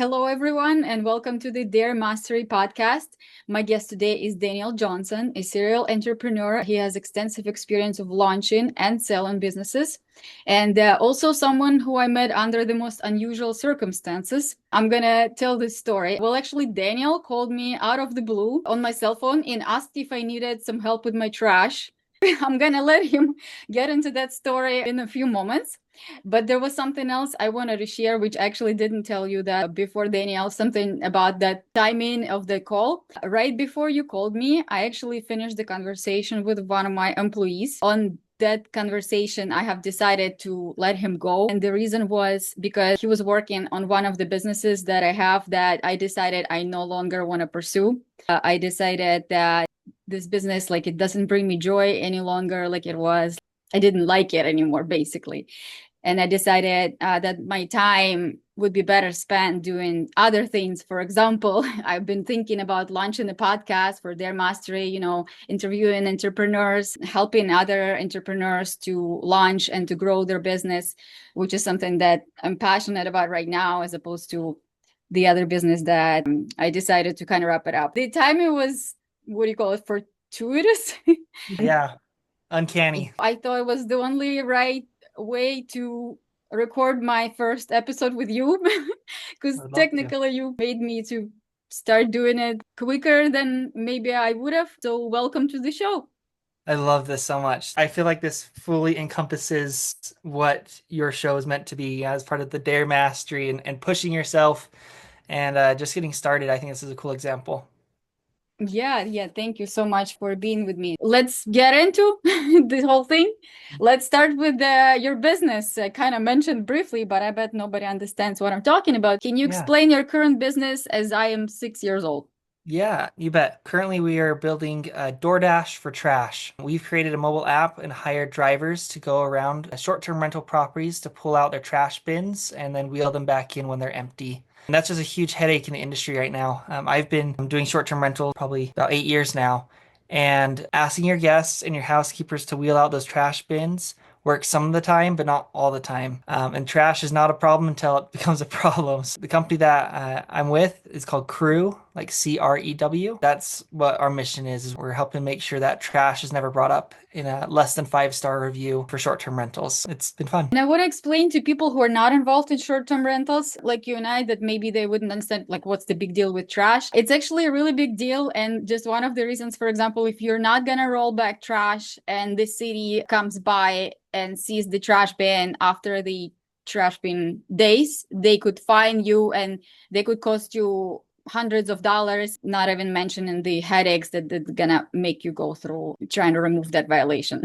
Hello, everyone, and welcome to the Dare Mastery podcast. My guest today is Daniel Johnson, a serial entrepreneur. He has extensive experience of launching and selling businesses, and also someone who I met under the most unusual circumstances. I'm going to tell this story. Well, actually, Daniel called me out of the blue on my cell phone and asked if I needed some help with my trash. I'm going to let him get into that story in a few moments. But there was something else I wanted to share, which I actually didn't tell you that before, Danielle, something about that timing of the call. Right before you called me, I actually finished the conversation with one of my employees. On that conversation, I have decided to let him go. And the reason was because he was working on one of the businesses that I have that I decided I no longer want to pursue. I decided that this business, like, it doesn't bring me joy any longer like it was. I didn't like it anymore, basically. And I decided that my time would be better spent doing other things. For example, I've been thinking about launching a podcast for Dare Mastery, interviewing entrepreneurs, helping other entrepreneurs to launch and to grow their business, which is something that I'm passionate about right now, as opposed to the other business that I decided to kind of wrap it up. The timing was, what do you call it, fortuitous? Yeah, uncanny. I thought it was the only right way to record my first episode with you because I'd love to. technically you made me to start doing it quicker than maybe I would have. So welcome to the show. I love this so much. I feel like this fully encompasses what your show is meant to be as part of the Dare Mastery and pushing yourself and just getting started. I think this is a cool example. Yeah. Thank you so much for being with me. Let's get into the whole thing. Let's start with your business. I kind of mentioned briefly, but I bet nobody understands what I'm talking about. Can you Yeah. explain your current business as I am 6 years old? Yeah, you bet. Currently, we are building DoorDash for trash. We've created a mobile app and hired drivers to go around short-term rental properties to pull out their trash bins and then wheel them back in when they're empty. And that's just a huge headache in the industry right now. I've been doing short-term rental probably about 8 years now, and asking your guests and your housekeepers to wheel out those trash bins works some of the time, but not all the time. And trash is not a problem until it becomes a problem. So the company that I'm with is called Crew, like CREW. That's what our mission is we're helping make sure that trash is never brought up in a less than 5-star review for short-term rentals. It's been fun. And I want to explain to people who are not involved in short-term rentals, like you and I, that maybe they wouldn't understand, like, what's the big deal with trash. It's actually a really big deal. And just one of the reasons, for example, if you're not going to roll back trash and the city comes by and sees the trash bin after the trash bin days, they could fine you and they could cost you hundreds of dollars, not even mentioning the headaches that that's gonna make you go through trying to remove that violation.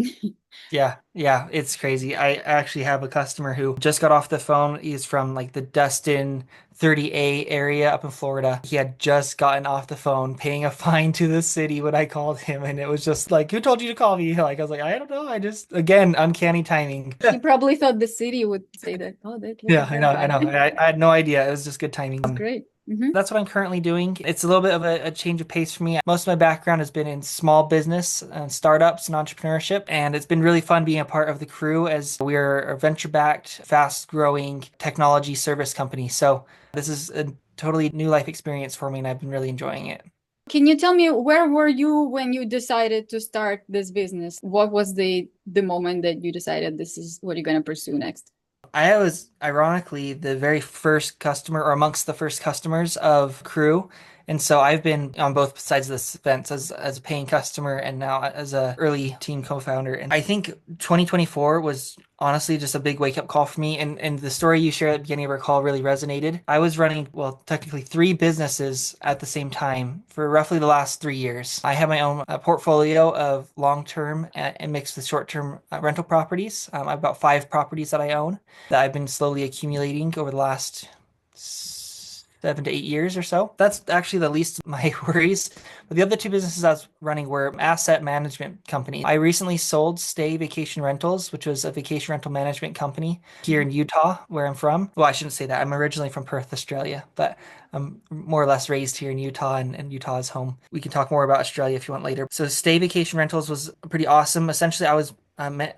Yeah, it's crazy. I actually have a customer who just got off the phone. He's from like the Destin 30A area up in Florida. He had just gotten off the phone paying a fine to the city when I called him, and it was just like, "Who told you to call me?" Like I was like, "I don't know. I just again uncanny timing." He probably thought the city would say that, oh, that look Yeah, at I that know, I guy. know. I had no idea. It was just good timing. It's great. Hmm. That's what I'm currently doing. It's a little bit of a change of pace for me. Most of my background has been in small business and startups and entrepreneurship, and it's been really fun being a part of the crew as we're a venture-backed, fast-growing technology service company. So this is a totally new life experience for me, and I've been really enjoying it. Can you tell me, where were you when you decided to start this business? What was the moment that you decided this is what you're going to pursue next? I was ironically the very first customer or amongst the first customers of Crew. And so I've been on both sides of this fence as a paying customer and now as a early team co-founder. And I think 2024 was honestly just a big wake up call for me. And the story you shared at the beginning of our call really resonated. I was running, well, technically three businesses at the same time for roughly the last 3 years. I have my own portfolio of long-term and mixed with short-term rental properties. I have about 5 properties that I own that I've been slowly accumulating over the last 7 to 8 years or so. That's actually the least of my worries. But the other two businesses I was running were asset management companies. I recently sold Stay Vacation Rentals, which was a vacation rental management company here in Utah, where I'm from. Well, I shouldn't say that. I'm originally from Perth, Australia, but I'm more or less raised here in Utah, and Utah is home. We can talk more about Australia if you want later. So Stay Vacation Rentals was pretty awesome. Essentially, I was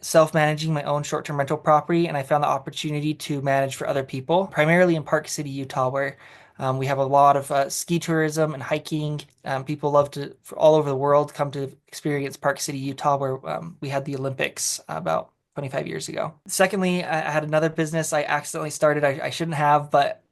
self-managing my own short-term rental property, and I found the opportunity to manage for other people, primarily in Park City, Utah, where We have a lot of ski tourism and hiking. People love to, all over the world, come to experience Park City, Utah, where we had the Olympics about 25 years ago. Secondly, I had another business I accidentally started. I shouldn't have, but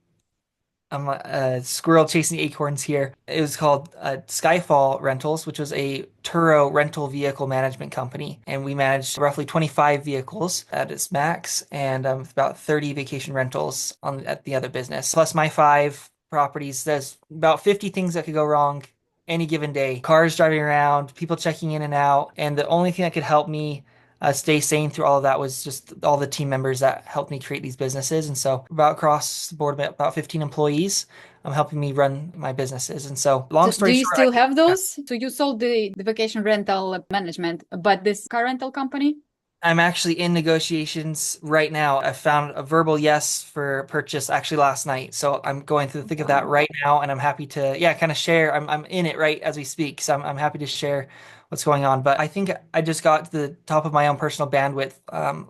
I'm a squirrel chasing acorns here. It was called Skyfall Rentals, which was a Turo rental vehicle management company. And we managed roughly 25 vehicles at its max and about 30 vacation rentals on at the other business. Plus my five properties, there's about 50 things that could go wrong any given day. Cars driving around, people checking in and out. And the only thing that could help me stay sane through all of that was just all the team members that helped me create these businesses. And so, about across the board, about 15 employees helping me run my businesses. And so, long So do story you short, still have those? So you sold the vacation rental management, but this car rental company? I'm actually in negotiations right now. I found a verbal yes for purchase actually last night. So I'm going through the thick of that Wow. right now, and I'm happy to, yeah, kind of share. I'm in it right as we speak. So I'm happy to share what's going on. But I think I just got to the top of my own personal bandwidth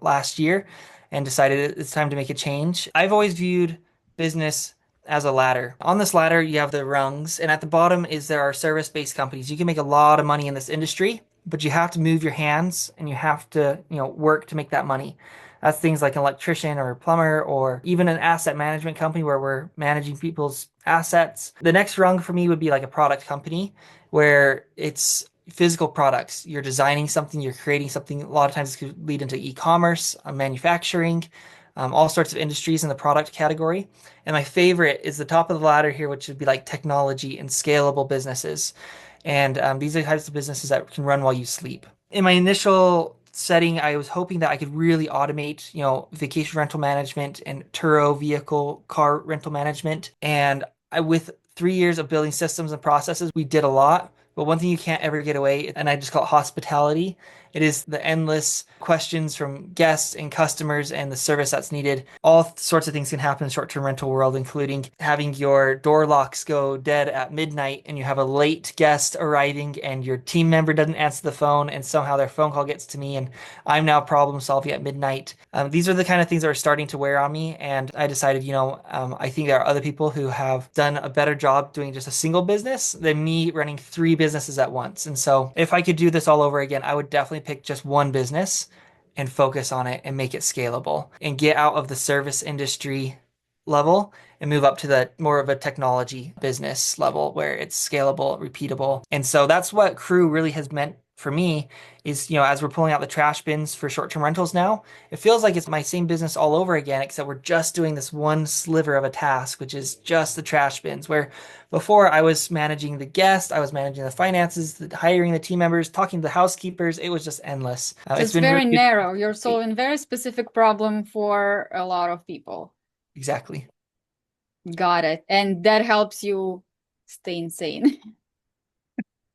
last year and decided it's time to make a change. I've always viewed business as a ladder. On this ladder, you have the rungs, and at the bottom is there are service-based companies. You can make a lot of money in this industry, but you have to move your hands and you have to, work to make that money. That's things like an electrician or a plumber or even an asset management company where we're managing people's assets. The next rung for me would be like a product company where it's physical products. You're designing something, you're creating something. A lot of times it could lead into e-commerce, manufacturing, all sorts of industries in the product category. And my favorite is the top of the ladder here, which would be like technology and scalable businesses. And these are the types of businesses that can run while you sleep. In my initial setting, I was hoping that I could really automate, vacation rental management and Turo vehicle car rental management. And with 3 years of building systems and processes, we did a lot. But one thing you can't ever get away, and I just call it hospitality, it is the endless questions from guests and customers and the service that's needed. All sorts of things can happen in the short-term rental world, including having your door locks go dead at midnight and you have a late guest arriving and your team member doesn't answer the phone and somehow their phone call gets to me and I'm now problem solving at midnight. These are the kind of things that are starting to wear on me, and I decided, I think there are other people who have done a better job doing just a single business than me running three businesses at once. And so if I could do this all over again, I would definitely pick just one business and focus on it and make it scalable and get out of the service industry level and move up to the more of a technology business level where it's scalable, repeatable. And so that's what Crew really has meant for me is, as we're pulling out the trash bins for short-term rentals now, it feels like it's my same business all over again, except we're just doing this one sliver of a task, which is just the trash bins, where before I was managing the guest, I was managing the finances, hiring the team members, talking to the housekeepers. It was just endless. So It's it's been really very good. narrow. You're solving very specific problem for a lot of people. Exactly. Got it. And that helps you stay insane,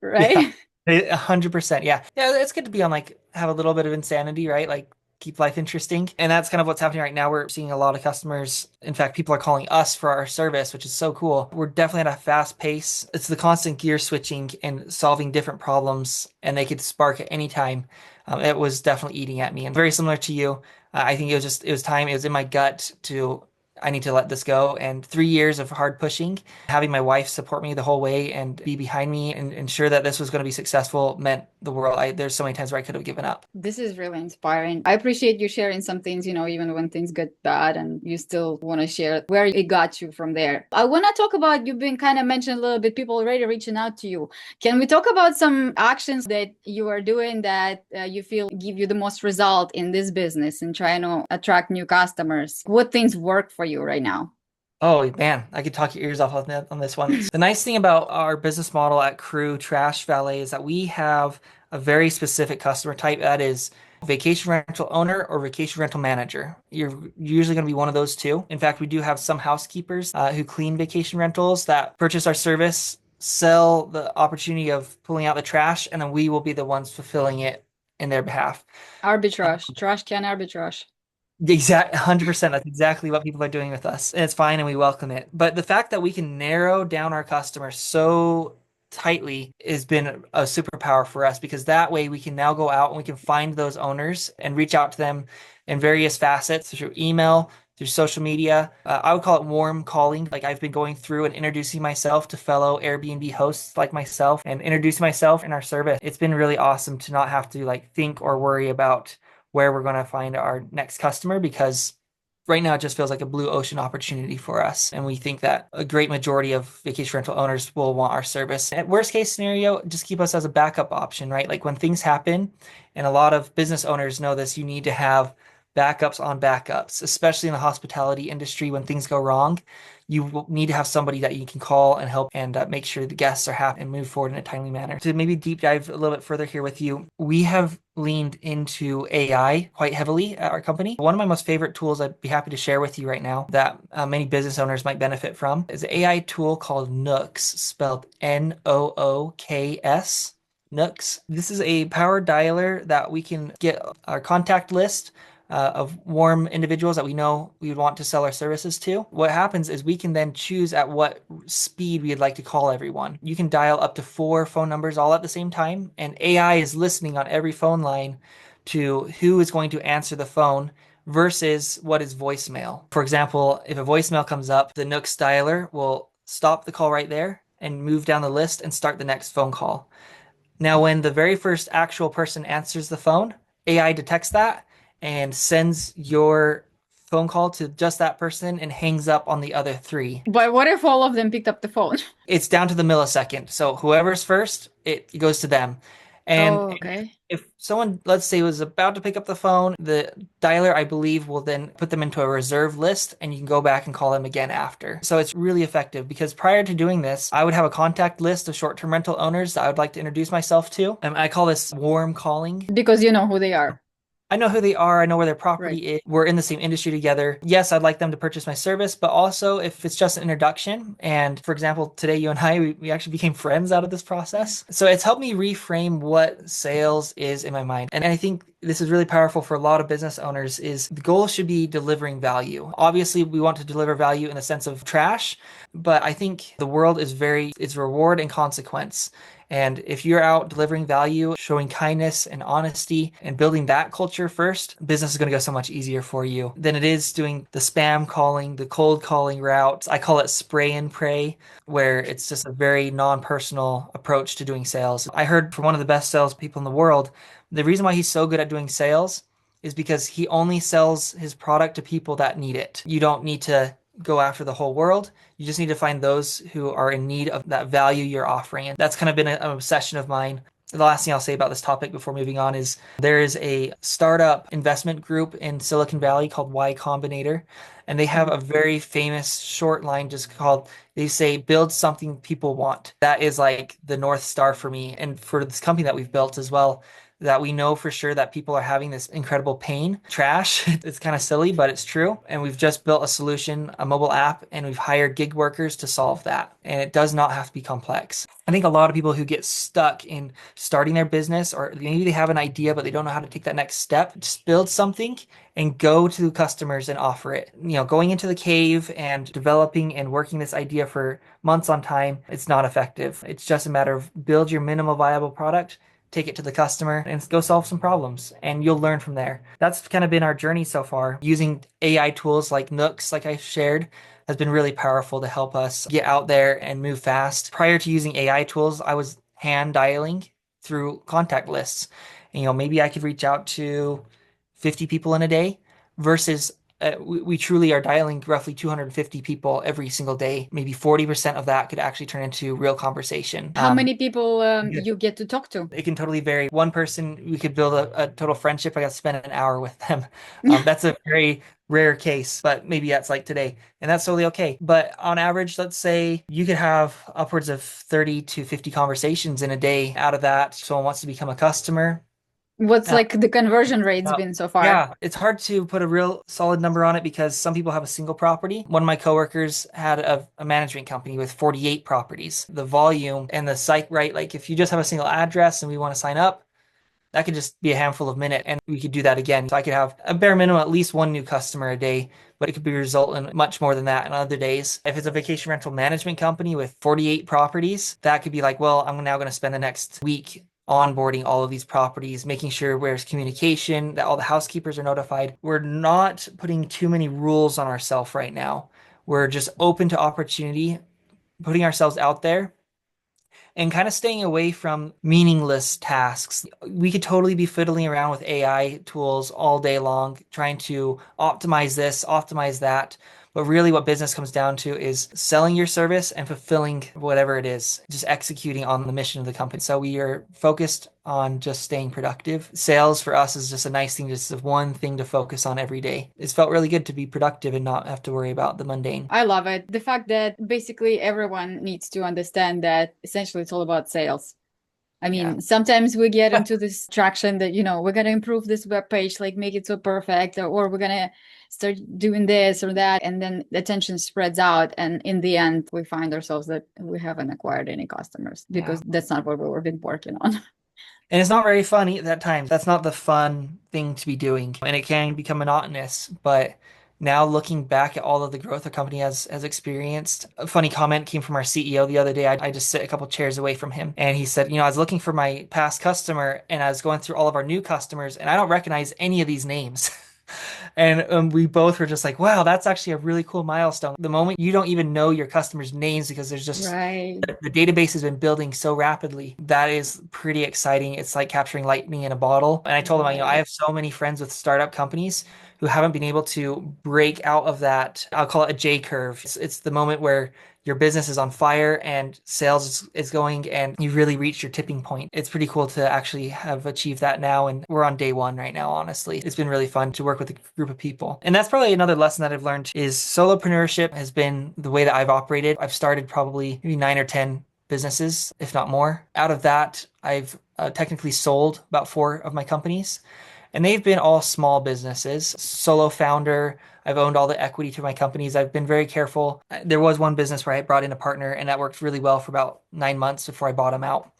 Yeah. right? 100%. Yeah. Yeah. It's good to be on have a little bit of insanity, right? Like keep life interesting. And that's kind of what's happening right now. We're seeing a lot of customers. In fact, people are calling us for our service, which is so cool. We're definitely at a fast pace. It's the constant gear switching and solving different problems, and they could spark at any time. It was definitely eating at me and very similar to you. I think it was time. It was in my gut to, I need to let this go. And 3 years of hard pushing, having my wife support me the whole way and be behind me and ensure that this was going to be successful meant the world. There's so many times where I could have given up. This is really inspiring. I appreciate you sharing some things, even when things get bad and you still want to share where it got you from there. I want to talk about, you've been kind of mentioned a little bit, people already reaching out to you. Can we talk about some actions that you are doing that you feel give you the most result in this business and trying to attract new customers? What things work for you right now? Oh man, I could talk your ears off on this one. The nice thing about our business model at Crew Trash Valet is that we have a very specific customer type that is vacation rental owner or vacation rental manager. You're usually going to be one of those two. In fact, we do have some housekeepers who clean vacation rentals that purchase our service, sell the opportunity of pulling out the trash, and then we will be the ones fulfilling it in their behalf. Arbitrage, trash can arbitrage. Exact 100%. That's exactly what people are doing with us. And it's fine and we welcome it. But the fact that we can narrow down our customers so tightly has been a superpower for us because that way we can now go out and we can find those owners and reach out to them in various facets through email, through social media. I would call it warm calling. Like I've been going through and introducing myself to fellow Airbnb hosts like myself and introducing myself in our service. It's been really awesome to not have to like think or worry about where we're going to find our next customer because right now it just feels like a blue ocean opportunity for us. And we think that a great majority of vacation rental owners will want our service. At worst case scenario, just keep us as a backup option, right? Like when things happen, and a lot of business owners know this, you need to have backups on backups, especially in the hospitality industry when things go wrong. You will need to have somebody that you can call and help and make sure the guests are happy and move forward in a timely manner. To maybe deep dive a little bit further here with you, we have leaned into AI quite heavily at our company. One of my most favorite tools I'd be happy to share with you right now that many business owners might benefit from is an AI tool called Nooks, spelled Nooks. Nooks. This is a power dialer that we can get our contact list of warm individuals that we know we would want to sell our services to. What happens is we can then choose at what speed we'd like to call everyone. You can dial up to 4 phone numbers all at the same time, and AI is listening on every phone line to who is going to answer the phone versus what is voicemail. For example, if a voicemail comes up, the Nooks dialer will stop the call right there and move down the list and start the next phone call. Now, when the very first actual person answers the phone, AI detects that and sends your phone call to just that person and hangs up on the other three. But what if all of them picked up the phone? It's down to the millisecond. So whoever's first, it goes to them. And Oh, okay. if someone, let's say, was about to pick up the phone, the dialer, I believe, will then put them into a reserve list and you can go back and call them again after. So it's really effective because prior to doing this, I would have a contact list of short-term rental owners that I would like to introduce myself to. And I call this warm calling. Because you know who they are. I know who they are. I know where their Right. property is. We're in the same industry together. Yes, I'd like them to purchase my service, but also if it's just an introduction, and for example, today you and I, we actually became friends out of this process. So it's helped me reframe what sales is in my mind. And I think this is really powerful for a lot of business owners is the goal should be delivering value. Obviously, we want to deliver value in the sense of trash, but I think the world is it's reward and consequence. And if you're out delivering value, showing kindness and honesty and building that culture first, business is going to go so much easier for you than it is doing the spam calling, the cold calling routes. I call it spray and pray, where it's just a very non-personal approach to doing sales. I heard from one of the best salespeople in the world, the reason why he's so good at doing sales is because he only sells his product to people that need it. You don't need to go after the whole world. You just need to find those who are in need of that value you're offering. And that's kind of been an obsession of mine. The last thing I'll say about this topic before moving on is there is a startup investment group in Silicon Valley called Y Combinator, and they have a very famous short line just called, they say, build something people want. That is like the North Star for me and for this company that we've built as well, that we know for sure that people are having this incredible pain. Trash, it's kind of silly, but it's true. And we've just built a solution, a mobile app, and we've hired gig workers to solve that. And it does not have to be complex. I think a lot of people who get stuck in starting their business, or maybe they have an idea, but they don't know how to take that next step, just build something and go to customers and offer it. Going into the cave and developing and working this idea for months on time, it's not effective. It's just a matter of build your minimal viable product, take it to the customer and go solve some problems, and you'll learn from there. That's kind of been our journey so far. Using AI tools like Nooks, like I shared, has been really powerful to help us get out there and move fast. Prior to using AI tools, I was hand dialing through contact lists. Maybe I could reach out to 50 people in a day versus we truly are dialing roughly 250 people every single day. Maybe 40% of that could actually turn into real conversation. How many people you get to talk to? It can totally vary. One person, we could build a total friendship. I got to spend an hour with them. That's a very rare case, but maybe that's like today. And that's totally okay. But on average, let's say you could have upwards of 30 to 50 conversations in a day. Out of that, someone wants to become a customer. What's like the conversion rates been so far? Yeah, it's hard to put a real solid number on it because some people have a single property. One of my coworkers had a management company with 48 properties. The volume and the site, right? Like if you just have a single address and we want to sign up, that could just be a handful of minutes and we could do that again. So I could have a bare minimum at least one new customer a day, but it could be result in much more than that on other days. If it's a vacation rental management company with 48 properties, that could be like, well, I'm now going to spend the next week onboarding all of these properties, making sure there's communication, that all the housekeepers are notified. We're not putting too many rules on ourselves right now. We're just open to opportunity, putting ourselves out there and kind of staying away from meaningless tasks. We could totally be fiddling around with AI tools all day long, trying to optimize this, optimize that. But really, what business comes down to is selling your service and fulfilling whatever it is, just executing on the mission of the company. So we are focused on just staying productive. Sales for us is just a nice thing, just one thing to focus on every day. It's felt really good to be productive and not have to worry about the mundane. I love it. The fact that basically everyone needs to understand that essentially it's all about sales. I Yeah. mean, sometimes we get into this traction that, we're going to improve this web page, like make it so perfect, or we're going to start doing this or that. And then the attention spreads out. And in the end, we find ourselves that we haven't acquired any customers Yeah. because that's not what we've been working on. And it's not very funny at that time. That's not the fun thing to be doing. And it can become monotonous. But now looking back at all of the growth the company has experienced, a funny comment came from our CEO the other day. I just sit a couple chairs away from him. And he said, I was looking for my past customer and I was going through all of our new customers and I don't recognize any of these names. And we both were just like, wow, that's actually a really cool milestone. The moment you don't even know your customers' names because there's just Right. the database has been building so rapidly. That is pretty exciting. It's like capturing lightning in a bottle. And I told him, I Right. have so many friends with startup companies who haven't been able to break out of that. I'll call it a J curve. It's the moment where your business is on fire and sales is going and you really reach your tipping point. It's pretty cool to actually have achieved that now. And we're on day one right now, honestly. It's been really fun to work with a group of people. And that's probably another lesson that I've learned is solopreneurship has been the way that I've operated. I've started probably maybe 9 or 10 businesses, if not more. Out of that, I've technically sold about 4 of my companies. And they've been all small businesses. Solo founder. I've owned all the equity to my companies. I've been very careful. There was one business where I brought in a partner, and that worked really well for about 9 months before I bought him out.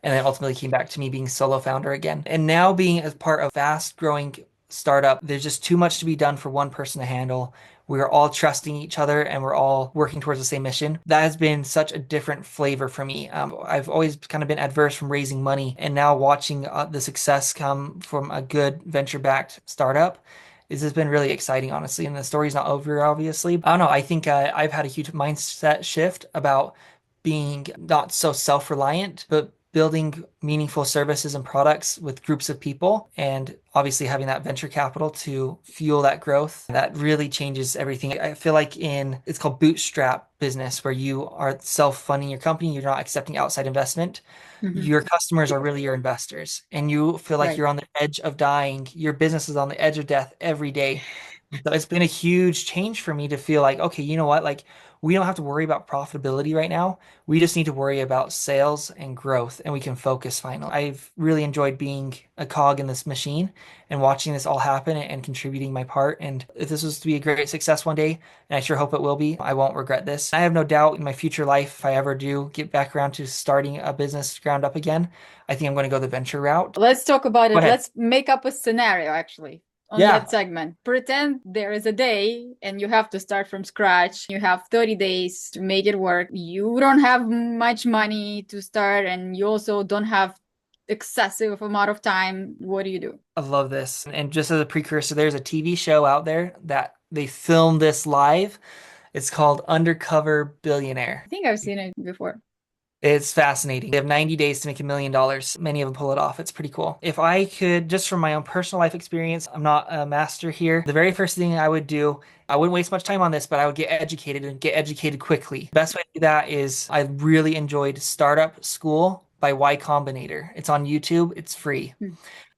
And then ultimately came back to me being solo founder again. And now being as part of fast growing startup, there's just too much to be done for one person to handle. We're all trusting each other and we're all working towards the same mission. That has been such a different flavor for me. I've always kind of been adverse from raising money, and now watching the success come from a good venture-backed startup. This has been really exciting, honestly, and the story's not over, obviously. I don't know. I think I've had a huge mindset shift about being not so self-reliant, but building meaningful services and products with groups of people and obviously having that venture capital to fuel that growth. That really changes everything. I feel like it's called bootstrap business where you are self-funding your company, you're not accepting outside investment. Mhm. Your customers are really your investors and you feel like Right. you're on the edge of dying. Your business is on the edge of death every day. So it's been a huge change for me to feel like, okay, you know what? Like, we don't have to worry about profitability right now. We just need to worry about sales and growth, and we can focus finally. I've really enjoyed being a cog in this machine and watching this all happen and contributing my part. And if this was to be a great success one day, and I sure hope it will be, I won't regret this. I have no doubt in my future life, if I ever do get back around to starting a business ground up again, I think I'm going to go the venture route. Let's talk about Go it. ahead. Let's make up a scenario actually on Yeah, that segment. Pretend there is a day and you have to start from scratch. You have 30 days to make it work. You don't have much money to start and you also don't have excessive amount of time. What do you do? I love this. And just as a precursor, there's a TV show out there that they filmed this live. It's called Undercover I Billionaire. think I've seen it before. It's fascinating. They have 90 days to make $1 million. Many of them pull it off. It's pretty cool. If I could, just from my own personal life experience, I'm not a master here. The very first thing I would do, I wouldn't waste much time on this, but I would get educated and get educated quickly. The best way to do that is I really enjoyed Startup School by Y Combinator. It's on YouTube. It's free. Hmm.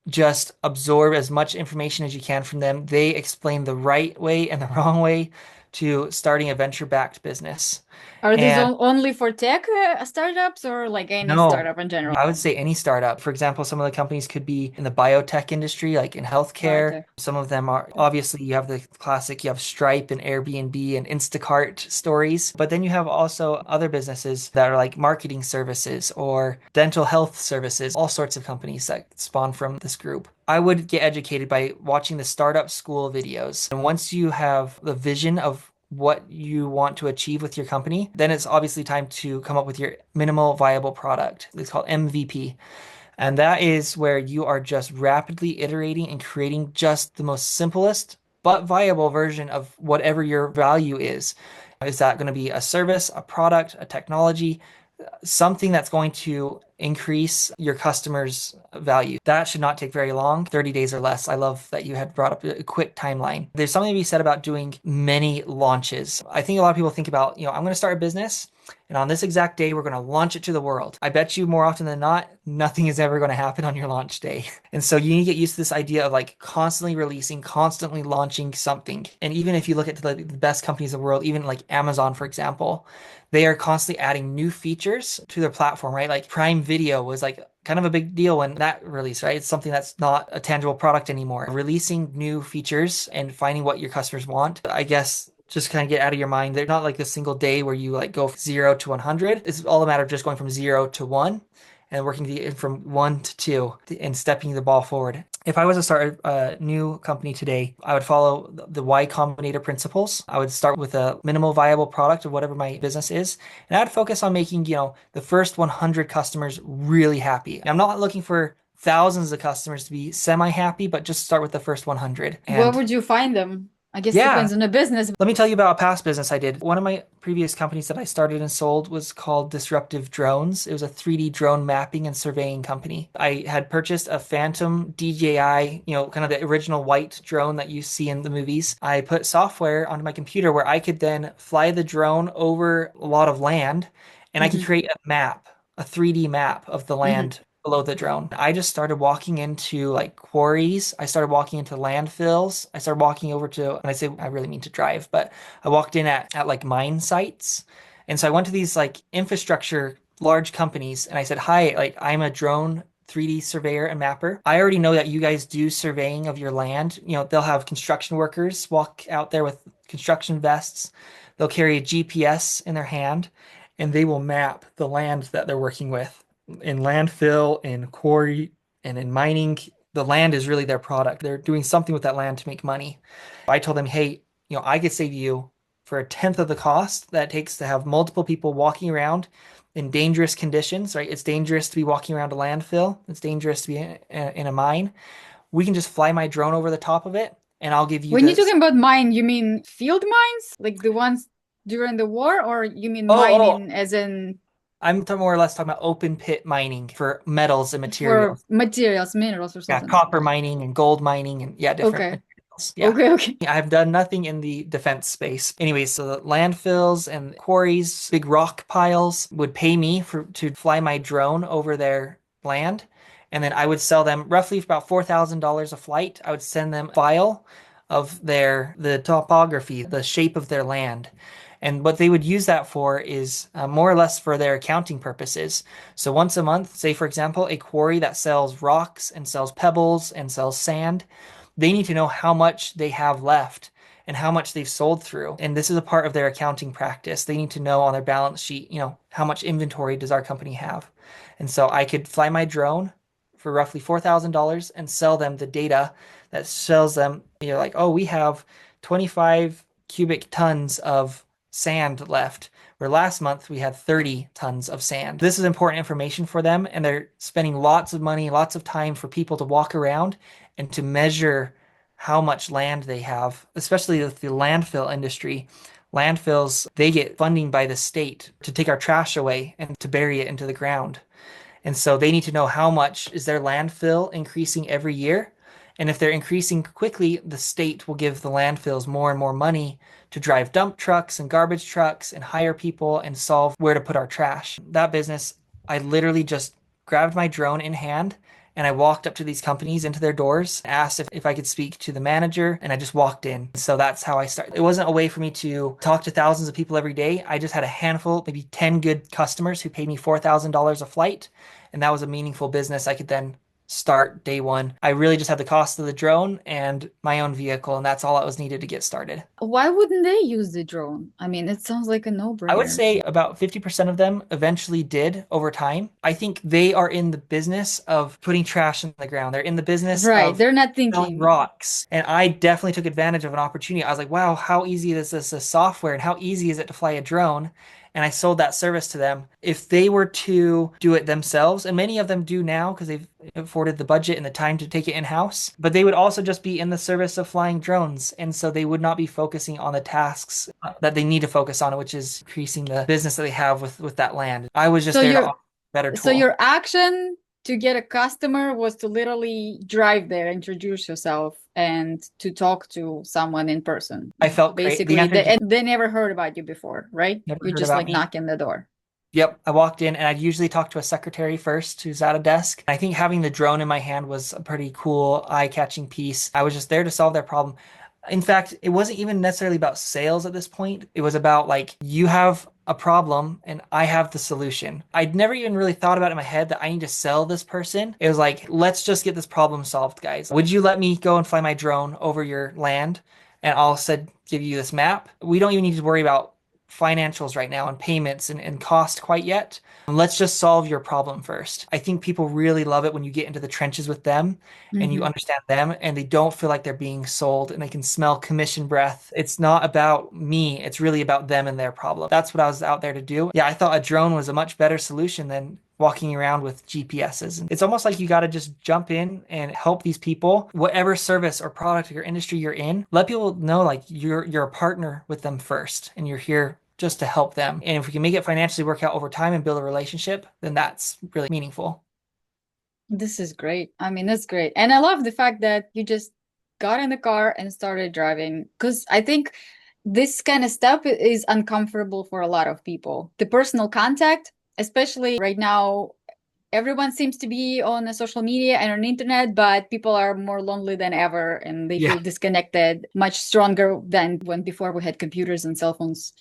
Just absorb as much information as you can from them. They explain the right way and the wrong way to starting a venture-backed business. Are these And only for tech startups or like any no, startup in general? I would say any startup. For example, some of the companies could be in the biotech industry, like in healthcare. Biotech. Some of them are obviously you have the classic, you have Stripe and Airbnb and Instacart stories, but then you have also other businesses that are like marketing services or dental health services, all sorts of companies that spawn from this group. I would get educated by watching the startup school videos. And once you have the vision of what you want to achieve with your company, then it's obviously time to come up with your minimal viable product. It's called MVP. And that is where you are just rapidly iterating and creating just the most simplest but viable version of whatever your value is. Is that going to be a service, a product, a technology? Something that's going to increase your customers' value. That should not take very long, 30 days or less. I love that you had brought up a quick timeline. There's something to be said about doing many launches. I think a lot of people think about, I'm going to start a business and on this exact day, we're going to launch it to the world. I bet you more often than not, nothing is ever going to happen on your launch day. And so you need to get used to this idea of like constantly releasing, constantly launching something. And even if you look at the best companies in the world, even like Amazon, for example, they are constantly adding new features to their platform, right? Like Prime Video was like kind of a big deal when that released, right? It's something that's not a tangible product anymore. Releasing new features and finding what your customers want, I guess just kind of get out of your mind. They're not like a single day where you like go 0 to 100. It's all a matter of just going from 0 to 1 and working from 1 to 2 and stepping the ball forward. If I was to start a new company today, I would follow the Y Combinator principles. I would start with a minimal viable product of whatever my business is, and I'd focus on making, the first 100 customers really happy. I'm not looking for thousands of customers to be semi-happy, but just start with the first 100. Where And would you find them? I guess yeah, depends on the business. let me tell you about a past business I did. One of my previous companies that I started and sold was called Disruptive Drones. It was a 3D drone mapping and surveying company. I had purchased a Phantom DJI, kind of the original white drone that you see in the movies. I put software onto my computer where I could then fly the drone over a lot of land and I could Hmm. create a map, a 3D map of the Hmm. land below the drone. I just started walking into like quarries. I started walking into landfills. I started walking over to, and I say I really mean to drive, but I walked in at like mine sites. And so I went to these like infrastructure large companies and I said, "Hi, like I'm a drone 3D surveyor and mapper. I already know that you guys do surveying of your land. They'll have construction workers walk out there with construction vests. They'll carry a GPS in their hand and they will map the land that they're working with in landfill, in quarry, and in mining. The land is really their product. They're doing something with that land to make money. I told them, hey, I could save you for a tenth of the cost that it takes to have multiple people walking around in dangerous conditions, right? It's dangerous to be walking around a landfill. It's dangerous to be in a mine. We can just fly my drone over the top of it, and I'll give you When you're this. talking about mine, you mean field mines, like the ones during the war, or you mean Oh, mining as in I'm more or less talking about open pit mining for metals and for materials. materials, minerals or Yeah, something? copper mining and gold mining and yeah, different Okay. materials. Yeah. Okay, okay. I've done nothing in the defense space. Anyways, so the landfills and quarries, big rock piles would pay me to fly my drone over their land. And then I would sell them roughly for about $4,000 a flight. I would send them a file of the topography, the shape of their land. And what they would use that for is more or less for their accounting purposes. So once a month, say for example, a quarry that sells rocks and sells pebbles and sells sand, they need to know how much they have left and how much they've sold through. And this is a part of their accounting practice. They need to know on their balance sheet, how much inventory does our company have. And so I could fly my drone for roughly $4,000 and sell them the data that sells them, like, oh, we have 25 cubic tons of sand left, where last month we had 30 tons of sand. This is important information for them, and they're spending lots of money, lots of time for people to walk around and to measure how much land they have, especially with the landfill industry. Landfills, they get funding by the state to take our trash away and to bury it into the ground. And so they need to know how much is their landfill increasing every year. And if they're increasing quickly, the state will give the landfills more and more money to drive dump trucks and garbage trucks and hire people and solve where to put our trash. That business, I literally just grabbed my drone in hand and I walked up to these companies into their doors, asked if I could speak to the manager, and I just walked in. So that's how I started. It wasn't a way for me to talk to thousands of people every day. I just had a handful, maybe 10 good customers who paid me $4,000 a flight. And that was a meaningful business I could then start day one. I really just had the cost of the drone and my own vehicle, and that's all that was needed to get started. Why wouldn't they use the drone? I mean, it sounds like a I would no-brainer. say about 50% of them eventually did over time. I think they are in the business of putting trash in the ground. They're in the business Right, of they're not selling thinking. rocks. And I definitely took advantage of an opportunity. I was like, wow, how easy is this software and how easy is it to fly a drone? and I sold that service to them. If they were to do it themselves, and many of them do now because they've afforded the budget and the time to take it in-house, but they would also just be in the service of flying drones. And so they would not be focusing on the tasks that they need to focus on, which is increasing the business that they have with that land. I was just So there to your offer a better so tool. your action to get a customer was to literally drive there, introduce yourself, and to talk to someone in person. I felt great. The Basically, answer is just and they never heard about you before, right? never You heard just about like me. knocking the door. Yep, I walked in and I'd usually talk to a secretary first who's at a desk. I think having the drone in my hand was a pretty cool, eye-catching piece. I was just there to solve their problem. In fact, it wasn't even necessarily about sales at this point. It was about like, you have a problem and I have the solution. I'd never even really thought about it in my head that I need to sell this person. It was like, let's just get this problem solved, guys. Would you let me go and fly my drone over your land? And I'll said give you this map. We don't even need to worry about financials right now and payments and cost quite yet. Let's just solve your problem first. I think people really love it when you get into the trenches with them and you Hmm. understand them and they don't feel like they're being sold and they can smell commission breath. It's not about me, it's really about them and their problem. That's what I was out there to do. Yeah, I thought a drone was a much better solution than walking around with GPSs. And it's almost like you got to just jump in and help these people, whatever service or product or industry you're in, let people know like you're a partner with them first and you're here just to help them. And if we can make it financially work out over time and build a relationship, then that's really meaningful. This is great. I mean, that's great. And I love the fact that you just got in the car and started driving because I think this kind of stuff is uncomfortable for a lot of people. The personal contact, especially right now, everyone seems to be on the social media and on the internet, but people are more lonely than ever and they Yeah, feel disconnected much stronger than when before we had computers and cell phones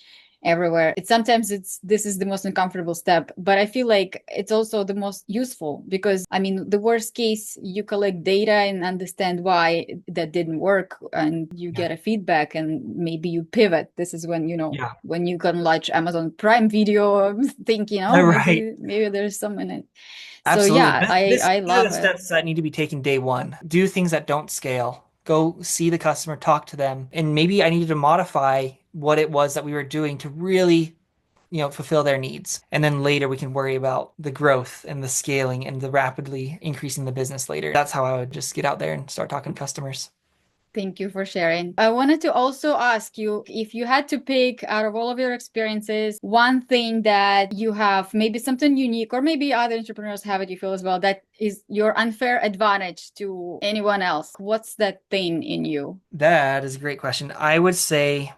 everywhere. It's sometimes it's this is the most uncomfortable step, but I feel like it's also the most useful because I mean the worst case you collect data and understand why that didn't work and you yeah, get a feedback and maybe you pivot. This is when yeah. when you can launch Amazon Prime Video, think Right. maybe there's some in it. So Absolutely. yeah, I These are the love it. steps that need to be taken day one. Do things that don't scale. Go see the customer, talk to them, and maybe I needed to modify what it was that we were doing to really, fulfill their needs. And then later we can worry about the growth and the scaling and the rapidly increasing the business later. That's how I would just get out there and start talking to customers. Thank you for sharing. I wanted to also ask you if you had to pick out of all of your experiences, one thing that you have, maybe something unique, or maybe other entrepreneurs have it, you feel as well, that is your unfair advantage to anyone else. What's that thing in you? That is a great question. I would say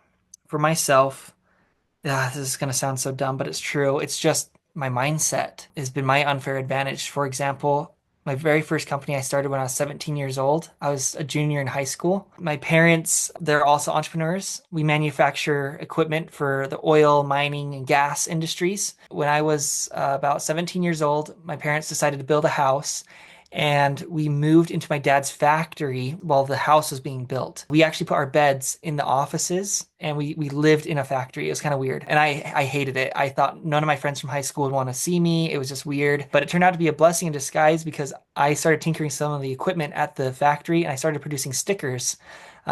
for myself, this is going to sound so dumb, but it's true. It's just my mindset has been my unfair advantage. For example, my very first company I started when I was 17 years old. I was a junior in high school. My parents, they're also entrepreneurs. We manufacture equipment for the oil, mining, and gas industries. When I was about 17 years old, my parents decided to build a house and we moved into my dad's factory while the house was being built. We actually put our beds in the offices and we lived in a factory. It was kind of weird. And I hated it. I thought none of my friends from high school would want to see me. It was just weird. But it turned out to be a blessing in disguise because I started tinkering some of the equipment at the factory and I started producing stickers.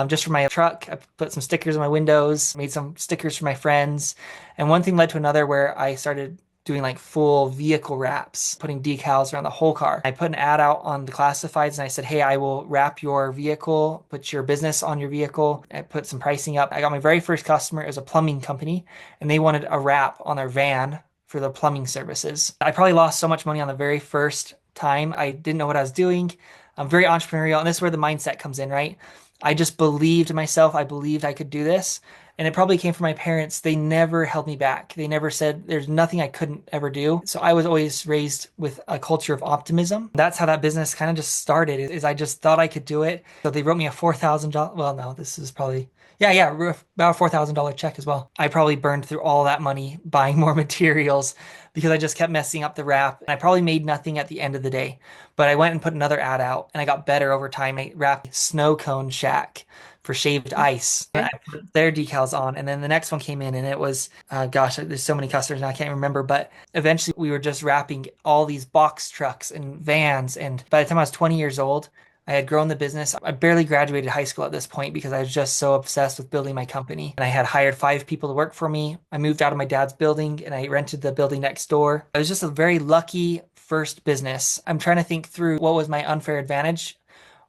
Just for my truck, I put some stickers on my windows, made some stickers for my friends. And one thing led to another where I started doing like full vehicle wraps, putting decals around the whole car. I put an ad out on the classifieds and I said, hey, I will wrap your vehicle, put your business on your vehicle. I put some pricing up. I got my very first customer. It was a plumbing company and they wanted a wrap on their van for the plumbing services. I probably lost so much money on the very first time. I didn't know what I was doing. I'm very entrepreneurial and this is where the mindset comes in, right? I just believed in myself. I believed I could do this. And it probably came from my parents. They never held me back. They never said there's nothing I couldn't ever do. So I was always raised with a culture of optimism. That's how that business kind of just started, is I just thought I could do it. So they wrote me a $4,000, well, no, this is probably, yeah, about a $4,000 check as well. I probably burned through all that money buying more materials because I just kept messing up the wrap. And I probably made nothing at the end of the day. But I went and put another ad out and I got better over time. I wrapped Snow Cone Shack for shaved ice. And I Okay. put their decals on. And then the next one came in and it was, gosh, there's so many customers now I can't remember. But eventually we were just wrapping all these box trucks and vans. And by the time I was 20 years old, I had grown the business. I barely graduated high school at this point because I was just so obsessed with building my company. And I had hired 5 people to work for me. I moved out of my dad's building and I rented the building next door. It was just a very lucky first business. I'm trying to think through what was my unfair advantage.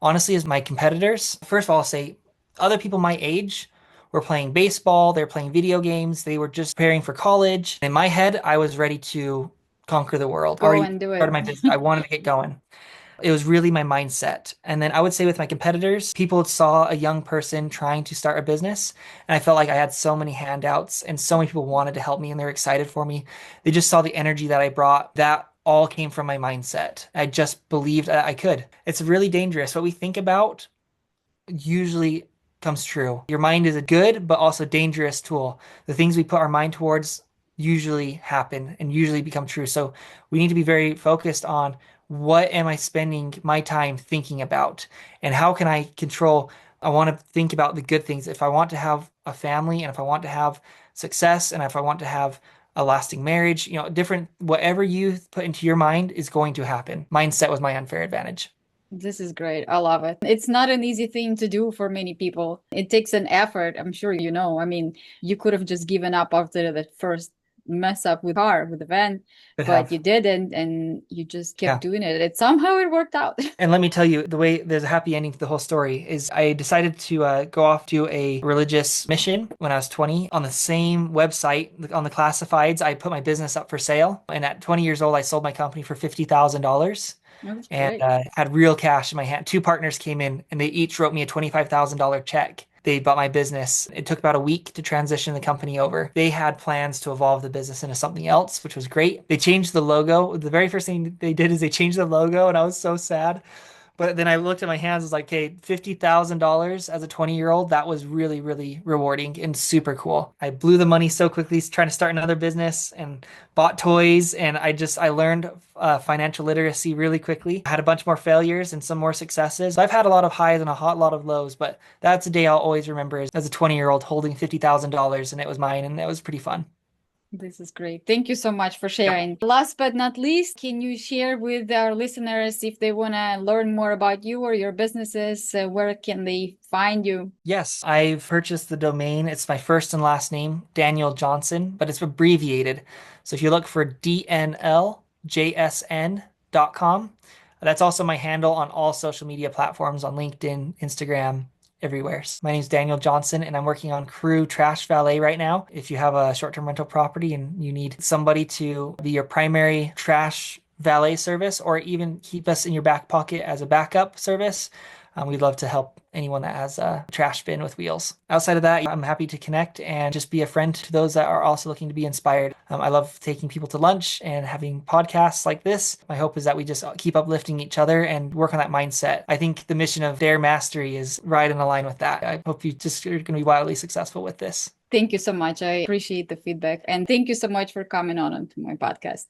Honestly, as my competitors, first of all, I'll say other people my age were playing baseball, they were playing video games, they were just preparing for college. In my head, I was ready to conquer the world. Go Already and do started it. my business. I wanted to get going. It was really my mindset. And then I would say with my competitors, people saw a young person trying to start a business, and I felt like I had so many handouts and so many people wanted to help me and they're excited for me. They just saw the energy that I brought. That all came from my mindset. I just believed that I could. It's really dangerous. What we think about usually comes true. Your mind is a good but also dangerous tool. The things we put our mind towards usually happen and usually become true. So we need to be very focused on what am I spending my time thinking about and how can I control. I want to think about the good things. If I want to have a family and if I want to have success and if I want to have a lasting marriage, different, whatever you put into your mind is going to happen. Mindset was my unfair advantage. This is great. I love it. It's not an easy thing to do for many people. It takes an effort. I'm sure you know. I mean, you could have just given up after the first mess up with car, with the van, Could but you have. didn't and you just kept Yeah. doing it. It somehow it worked out. And let me tell you, the way there's a happy ending to the whole story is I decided to go off to a religious mission when I was 20. On the same website, on the classifieds, I put my business up for sale. And at 20 years old, I sold my company for $50,000 That's and great. had real cash in my hand. 2 partners came in and they each wrote me a $25,000 check. They bought my business. It took about a week to transition the company over. They had plans to evolve the business into something else, which was great. They changed the logo. The very first thing they did is they changed the logo, and I was so sad. But then I looked at my hands, I was like, okay, $50,000 as a 20-year-old, that was really, really rewarding and super cool. I blew the money so quickly trying to start another business and bought toys. And I learned financial literacy really quickly. I had a bunch more failures and some more successes. I've had a lot of highs and a lot of lows, but that's a day I'll always remember as a 20-year-old holding $50,000 and it was mine and it was pretty fun. This is great. Thank you so much for Yep. sharing. Last but not least, can you share with our listeners if they want to learn more about you or your businesses, where can they find you? Yes, I've purchased the domain. It's my first and last name, Daniel Johnson, but it's abbreviated. So if you look for dnljsn.com, that's also my handle on all social media platforms on LinkedIn, Instagram, everywhere. So my name is Daniel Johnson, and I'm working on Crew Trash Valet right now. If you have a short-term rental property and you need somebody to be your primary trash valet service, or even keep us in your back pocket as a backup service, we'd love to help anyone that has a trash bin with wheels. Outside of that, I'm happy to connect and just be a friend to those that are also looking to be inspired. I love taking people to lunch and having podcasts like this. My hope is that we just keep uplifting each other and work on that mindset. I think the mission of Dare Mastery is right in line with that. I hope you just are going to be wildly successful with this. Thank you so much. I appreciate the feedback. And thank you so much for coming on onto my podcast.